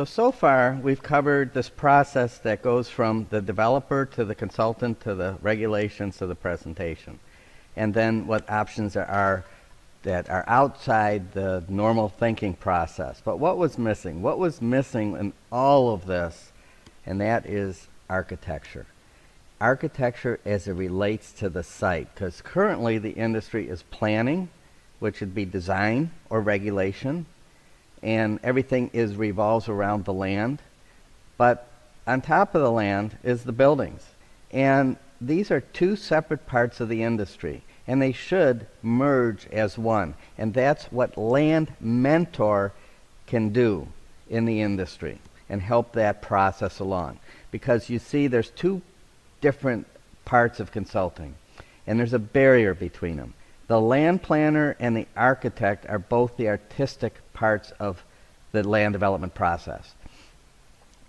So far, we've covered this process that goes from the developer to the consultant to the regulations to the presentation. And then what options there are that are outside the normal thinking process. But what was missing? What was missing in all of this? And that is architecture. Architecture as it relates to the site. Because currently the industry is planning, which would be design or regulation, and everything revolves around the land. But on top of the land is the buildings. And these are two separate parts of the industry, and they should merge as one. And that's what LandMentor can do in the industry and help that process along. Because you see, there's two different parts of consulting, and there's a barrier between them. The land planner and the architect are both the artistic parts of the land development process.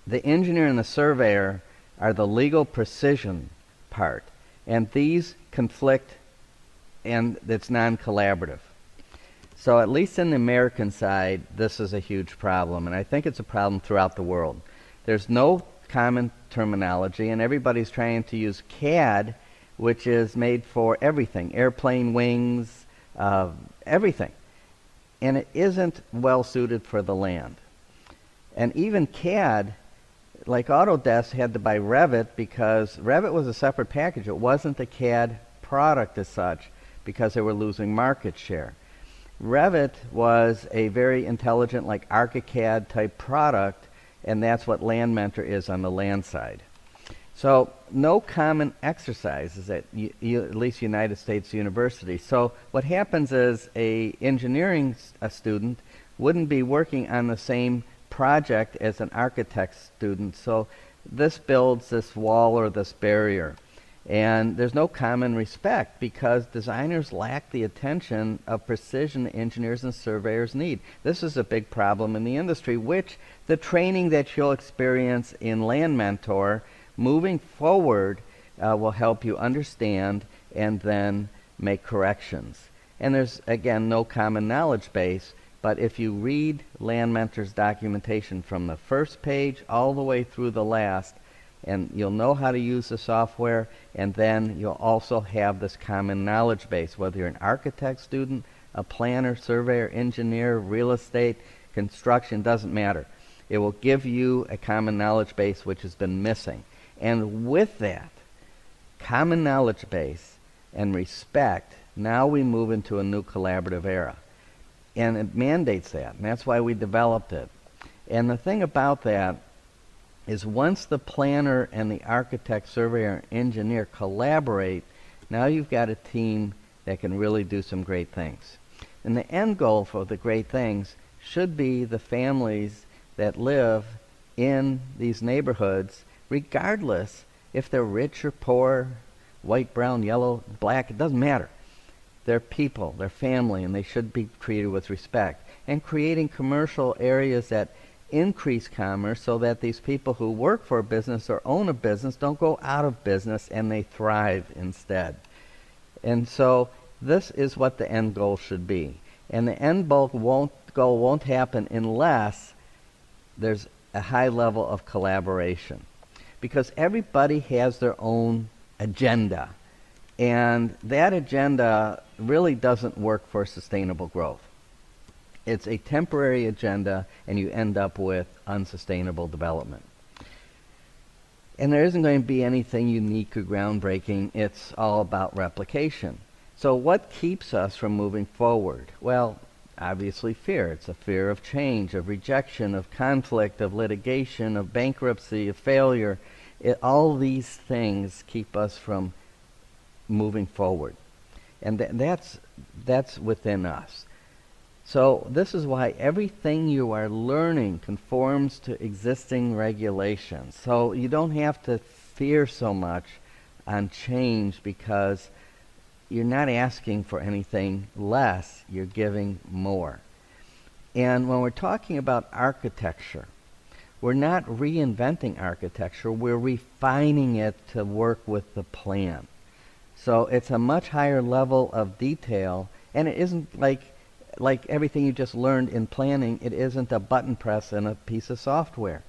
The engineer and the surveyor are the legal precision part, and these conflict, and it's non-collaborative. So at least in the American side, this is a huge problem, and I think it's a problem throughout the world. There's no common terminology, and everybody's trying to use CAD, which is made for everything, airplane wings, everything. And it isn't well suited for the land. And even CAD, like Autodesk, had to buy Revit because Revit was a separate package. It wasn't a CAD product as such because they were losing market share. Revit was a very intelligent, like ArchiCAD type product, and that's what LandMentor is on the land side. So no common exercises at least United States University. So what happens is a engineering student wouldn't be working on the same project as an architect student. So this builds this wall or this barrier. And there's no common respect because designers lack the attention of precision engineers and surveyors need. This is a big problem in the industry, which the training that you'll experience in LandMentor moving forward will help you understand and then make corrections. And there's, again, no common knowledge base, but if you read LandMentor's documentation from the first page all the way through the last, and you'll know how to use the software, and then you'll also have this common knowledge base, whether you're an architect student, a planner, surveyor, engineer, real estate, construction, doesn't matter. It will give you a common knowledge base which has been missing. And with that common knowledge base and respect, now we move into a new collaborative era. And it mandates that, and that's why we developed it. And the thing about that is once the planner and the architect, surveyor, and engineer collaborate, now you've got a team that can really do some great things. And the end goal for the great things should be the families that live in these neighborhoods, regardless if they're rich or poor, white, brown, yellow, black, it doesn't matter. They're people, they're family, and they should be treated with respect. And creating commercial areas that increase commerce so that these people who work for a business or own a business don't go out of business and they thrive instead. And so this is what the end goal should be. And the end goal won't happen unless there's a high level of collaboration. Because everybody has their own agenda. And that agenda really doesn't work for sustainable growth. It's a temporary agenda, and you end up with unsustainable development. And there isn't going to be anything unique or groundbreaking. It's all about replication. So what keeps us from moving forward? Well, obviously fear. It's a fear of change, of rejection, of conflict, of litigation, of bankruptcy, of failure. All these things keep us from moving forward. And that's within us. So this is why everything you are learning conforms to existing regulations. So you don't have to fear so much on change because you're not asking for anything less, you're giving more. And when we're talking about architecture, we're not reinventing architecture, we're refining it to work with the plan. So it's a much higher level of detail, and it isn't like like everything you just learned in planning, it isn't a button press and a piece of software.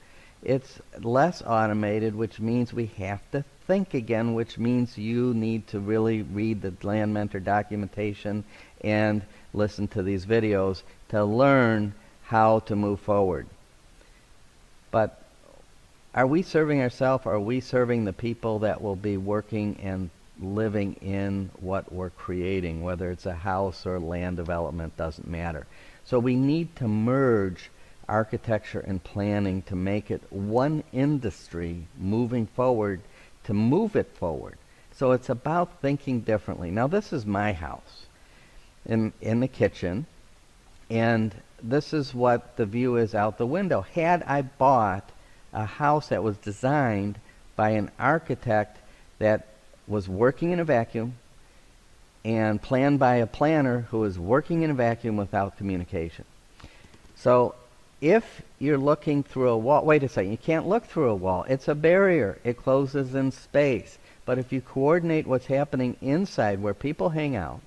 It's less automated, which means we have to think again, which means you need to really read the LandMentor documentation and listen to these videos to learn how to move forward. But are we serving ourselves, or are we serving the people that will be working and living in what we're creating? Whether it's a house or land development, doesn't matter. So we need to merge architecture and planning to make it one industry moving forward, to move it forward. So it's about thinking differently. Now this is my house in the kitchen, and this is what the view is out the window. Had I bought a house that was designed by an architect that was working in a vacuum and planned by a planner who was working in a vacuum without communication. So if you're looking through a wall, wait a second, you can't look through a wall. It's a barrier. It closes in space. But if you coordinate what's happening inside where people hang out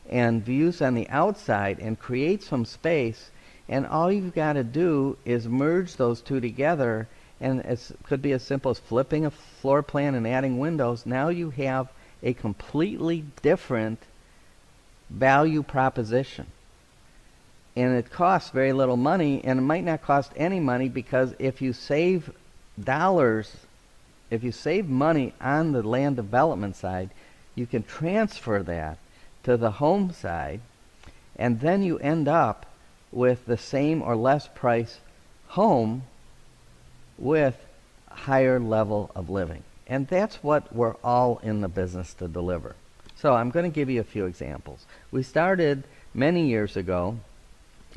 and views on the outside and create some space, and all you've got to do is merge those two together, and it could be as simple as flipping a floor plan and adding windows. Now you have a completely different value proposition. And it costs very little money, and it might not cost any money, because if you save dollars, if you save money on the land development side, you can transfer that to the home side, and then you end up with the same or less price home with a higher level of living. And that's what we're all in the business to deliver. So I'm going to give you a few examples. We started many years ago.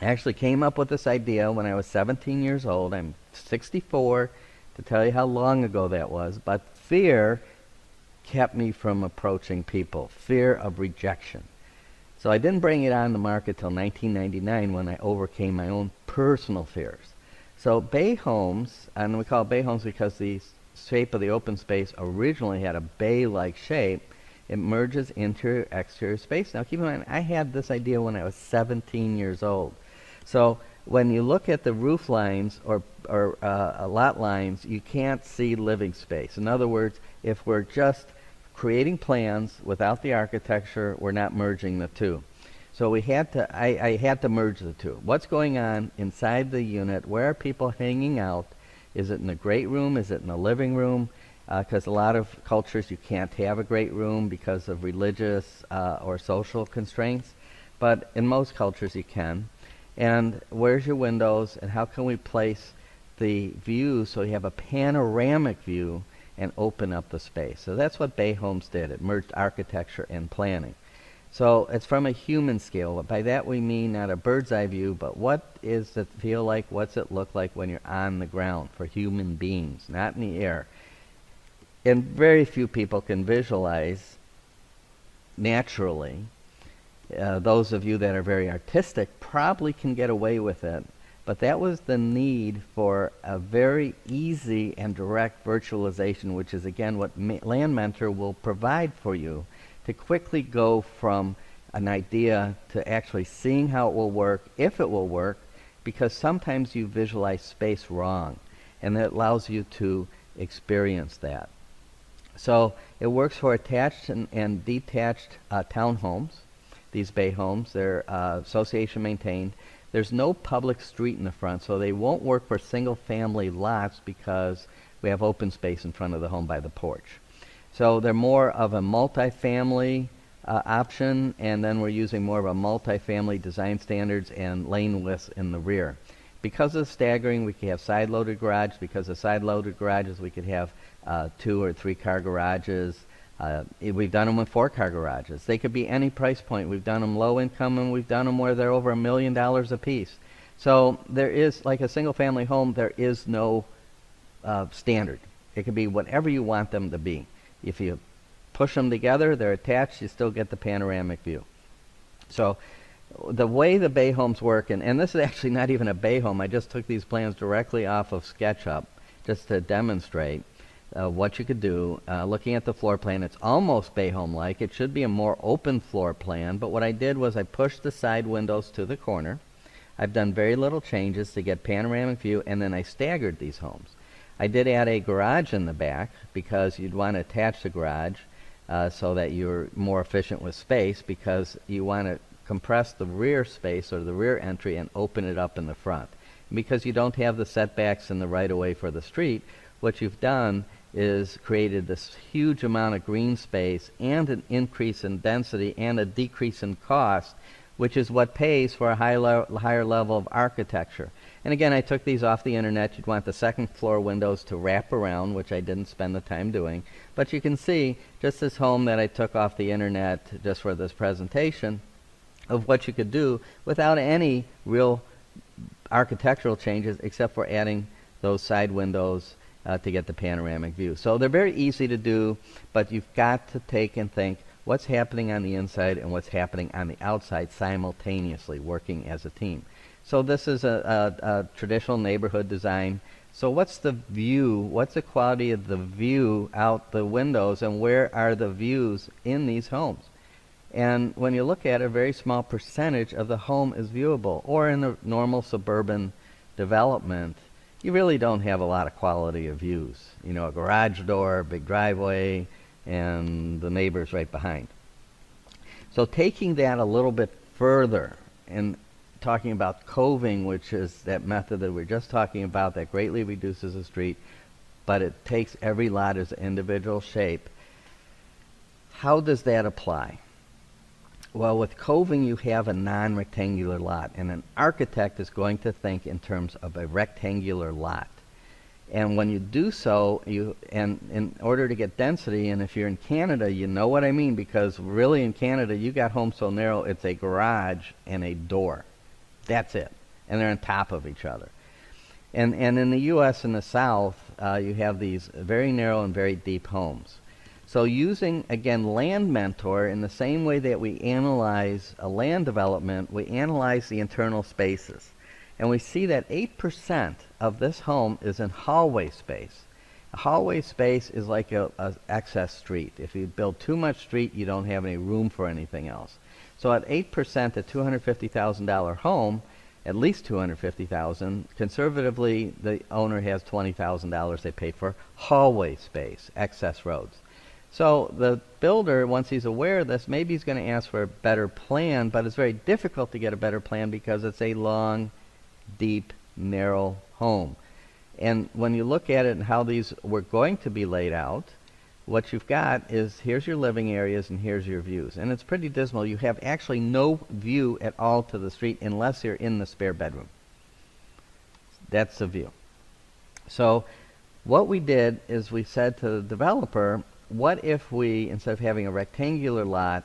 I actually came up with this idea when I was 17 years old. I'm 64, to tell you how long ago that was. But fear kept me from approaching people. Fear of rejection. So I didn't bring it on the market till 1999, when I overcame my own personal fears. So bay homes, and we call it bay homes because the shape of the open space originally had a bay-like shape. It merges interior, exterior space. Now keep in mind, I had this idea when I was 17 years old. So when you look at the roof lines or lot lines, you can't see living space. In other words, if we're just creating plans without the architecture, we're not merging the two. So we had to, I had to merge the two. What's going on inside the unit? Where are people hanging out? Is it in the great room? Is it in the living room? Because a lot of cultures you can't have a great room because of religious or social constraints. But in most cultures you can. And where's your windows, and how can we place the view so you have a panoramic view and open up the space? So that's what bay homes did. It merged architecture and planning. So it's from a human scale. By that we mean not a bird's eye view, but what does it feel like, what's it look like when you're on the ground for human beings, not in the air. And very few people can visualize naturally. Those of you that are very artistic probably can get away with it, but that was the need for a very easy and direct virtualization, which is again what LandMentor will provide for you, to quickly go from an idea to actually seeing how it will work, if it will work, because sometimes you visualize space wrong, and that allows you to experience that. So it works for attached and detached townhomes. These bay homes, they're association maintained. There's no public street in the front, so they won't work for single family lots because we have open space in front of the home by the porch. So they're more of a multifamily option, and then we're using more of a multifamily design standards and lane widths in the rear. Because of staggering, we can have side-loaded garage. Because of side-loaded garages, we could have 2 or 3 car garages. We've done them with 4-car garages. They could be any price point. We've done them low income, and we've done them where they're over $1 million a piece. So there is, like a single family home, there is no standard. It can be whatever you want them to be. If you push them together, they're attached, you still get the panoramic view. So the way the bay homes work, and this is actually not even a bay home, I just took these plans directly off of SketchUp just to demonstrate. what you could do. Looking at the floor plan, it's almost Bay Home-like. It should be a more open floor plan, but what I did was I pushed the side windows to the corner. I've done very little changes to get panoramic view, and then I staggered these homes. I did add a garage in the back because you'd want to attach the garage so that you're more efficient with space, because you want to compress the rear space or the rear entry and open it up in the front. And because you don't have the setbacks in the right-of-way for the street, what you've done is created this huge amount of green space and an increase in density and a decrease in cost, which is what pays for a higher level of architecture. And again, I took these off the internet. You'd want the second floor windows to wrap around, which I didn't spend the time doing. But you can see just this home that I took off the internet just for this presentation of what you could do without any real architectural changes except for adding those side windows to get the panoramic view. So they're very easy to do, but you've got to take and think what's happening on the inside and what's happening on the outside simultaneously, working as a team. So this is a traditional neighborhood design. So what's the view? What's the quality of the view out the windows, and where are the views in these homes? And when you look at it, a very small percentage of the home is viewable. Or in the normal suburban development, you really don't have a lot of quality of views. You know, a garage door, big driveway, and the neighbors right behind. So taking that a little bit further and talking about coving, which is that method that we're just talking about that greatly reduces the street, but it takes every lot as an individual shape. How does that apply? Well, with coving, you have a non-rectangular lot, and an architect is going to think in terms of a rectangular lot. And when you do so, and in order to get density, and if you're in Canada, you know what I mean, because really in Canada, you got homes so narrow, it's a garage and a door. That's it. And they're on top of each other. And in the U.S. in the South, you have these very narrow and very deep homes. So using, again, LandMentor, in the same way that we analyze a land development, we analyze the internal spaces. And we see that 8% of this home is in hallway space. A hallway space is like a excess street. If you build too much street, you don't have any room for anything else. So at 8%, a $250,000 home, at least $250,000, conservatively, the owner has $20,000 they pay for hallway space, excess roads. So the builder, once he's aware of this, maybe he's going to ask for a better plan, but it's very difficult to get a better plan because it's a long, deep, narrow home. And when you look at it and how these were going to be laid out, what you've got is here's your living areas and here's your views. And it's pretty dismal. You have actually no view at all to the street unless you're in the spare bedroom. That's the view. So what we did is we said to the developer, what if we, instead of having a rectangular lot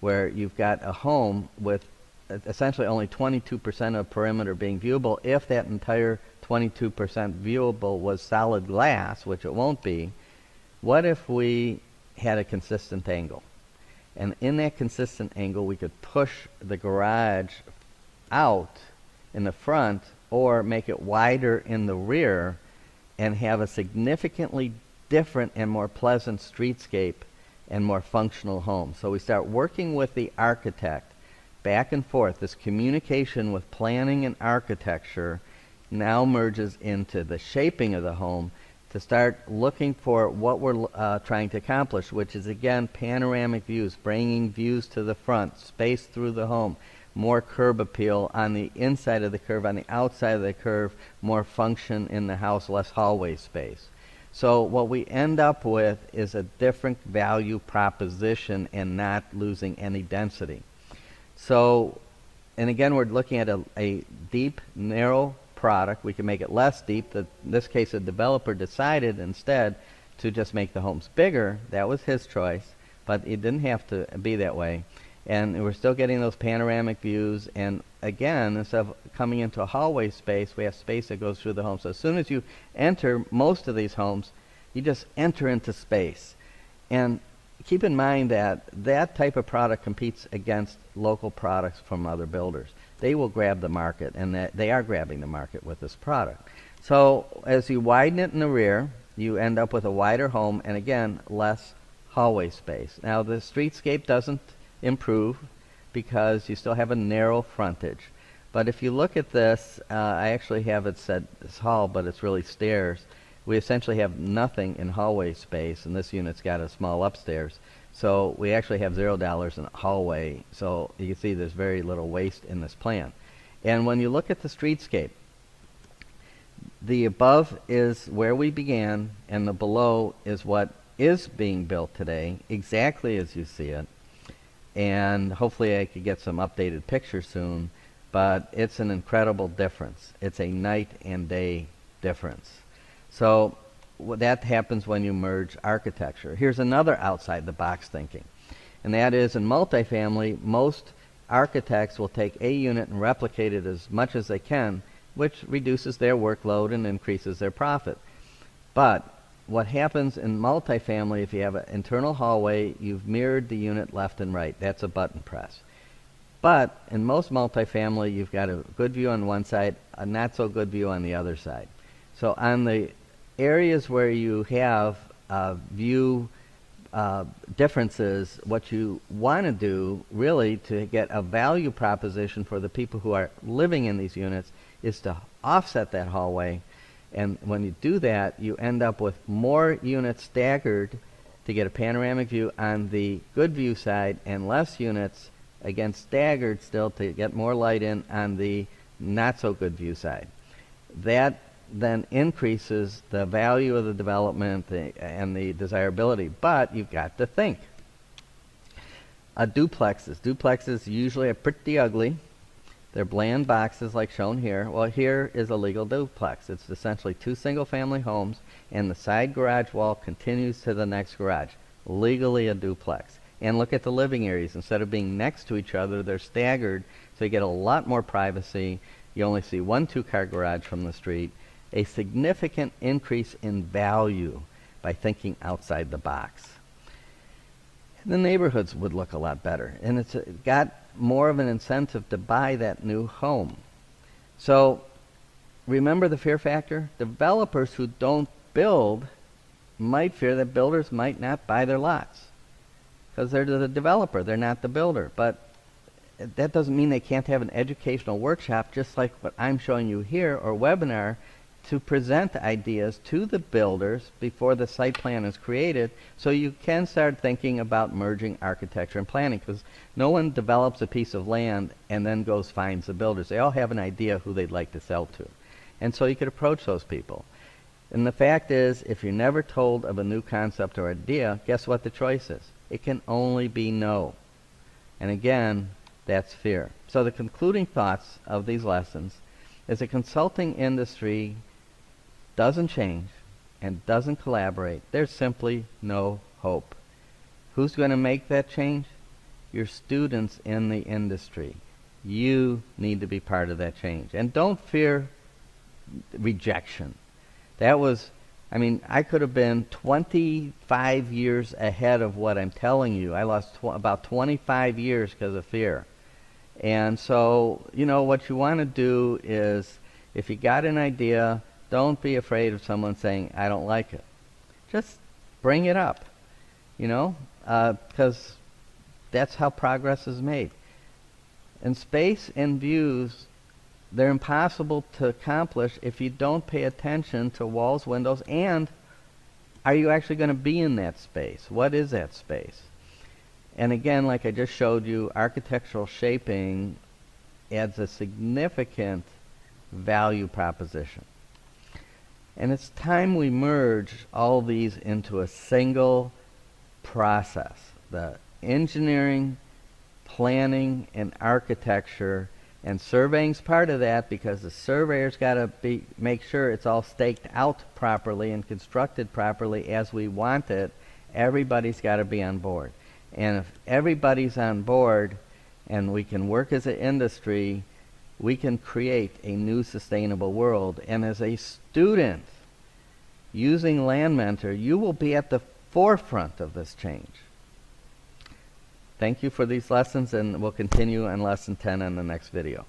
where you've got a home with essentially only 22% of perimeter being viewable, if that entire 22% viewable was solid glass, which it won't be, what if we had a consistent angle? And in that consistent angle, we could push the garage out in the front or make it wider in the rear and have a significantly different and more pleasant streetscape and more functional home. So we start working with the architect back and forth. This communication with planning and architecture now merges into the shaping of the home to start looking for what we're trying to accomplish, which is, again, panoramic views, bringing views to the front, space through the home, more curb appeal on the inside of the curve, on the outside of the curve, more function in the house, less hallway space. So what we end up with is a different value proposition and not losing any density. So, and again, we're looking at a deep, narrow product. We can make it less deep. In this case, the developer decided instead to just make the homes bigger. That was his choice, but it didn't have to be that way. And we're still getting those panoramic views. And again, instead of coming into a hallway space, we have space that goes through the home. So as soon as you enter most of these homes, you just enter into space. And keep in mind that that type of product competes against local products from other builders. They will grab the market, and they are grabbing the market with this product. So as you widen it in the rear, you end up with a wider home and, again, less hallway space. Now, the streetscape doesn't improve because you still have a narrow frontage. But if you look at this, I actually have it said it's hall, but it's really stairs. We essentially have nothing in hallway space, and this unit's got a small upstairs. So we actually have $0 in hallway. So you can see there's very little waste in this plan. And when you look at the streetscape, the above is where we began, and the below is what is being built today, exactly as you see it. And hopefully I could get some updated pictures soon, but it's an incredible difference. It's a night and day difference. So that happens when you merge architecture. Here's another outside the box thinking, and that is in multifamily, most architects will take a unit and replicate it as much as they can, which reduces their workload and increases their profit. But what happens in multifamily, if you have an internal hallway, you've mirrored the unit left and right. That's a button press. But in most multifamily, you've got a good view on one side, a not so good view on the other side. So on the areas where you have view differences, what you want to do really to get a value proposition for the people who are living in these units is to offset that hallway. And when you do that, you end up with more units staggered to get a panoramic view on the good view side, and less units, again, staggered still to get more light in on the not so good view side. That then increases the value of the development and the desirability. But you've got to think. Duplexes usually are pretty ugly. They're bland boxes like shown here. Well, here is a legal duplex. It's essentially two single-family homes, and the side garage wall continues to the next garage. Legally a duplex. And look at the living areas. Instead of being next to each other, they're staggered, so you get a lot more privacy. You only see one two-car garage from the street. A significant increase in value by thinking outside the box. The neighborhoods would look a lot better, and it's got more of an incentive to buy that new home. So remember the fear factor? Developers who don't build might fear that builders might not buy their lots because they're the developer, they're not the builder. But that doesn't mean they can't have an educational workshop just like what I'm showing you here, or webinar, to present ideas to the builders before the site plan is created, so you can start thinking about merging architecture and planning, because no one develops a piece of land and then goes finds the builders. They all have an idea who they'd like to sell to. And so you could approach those people. And the fact is, if you're never told of a new concept or idea, guess what the choice is? It can only be no. And again, that's fear. So the concluding thoughts of these lessons is the consulting industry doesn't change and doesn't collaborate. There's simply no hope. Who's going to make that change? Your students in the industry. You need to be part of that change. And don't fear rejection. That was, I could have been 25 years ahead of what I'm telling you. I lost about 25 years because of fear. And so, what you want to do is, if you got an idea, don't be afraid of someone saying, I don't like it. Just bring it up, because that's how progress is made. And space and views, they're impossible to accomplish if you don't pay attention to walls, windows, and are you actually going to be in that space? What is that space? And again, like I just showed you, architectural shaping adds a significant value proposition. And it's time we merge all these into a single process. The engineering, planning, and architecture, and surveying's part of that, because the surveyor's got to make sure it's all staked out properly and constructed properly as we want it. Everybody's got to be on board. And if everybody's on board and we can work as an industry, we can create a new sustainable world. And as a student using LandMentor, you will be at the forefront of this change. Thank you for these lessons, and we'll continue on lesson 10 in the next video.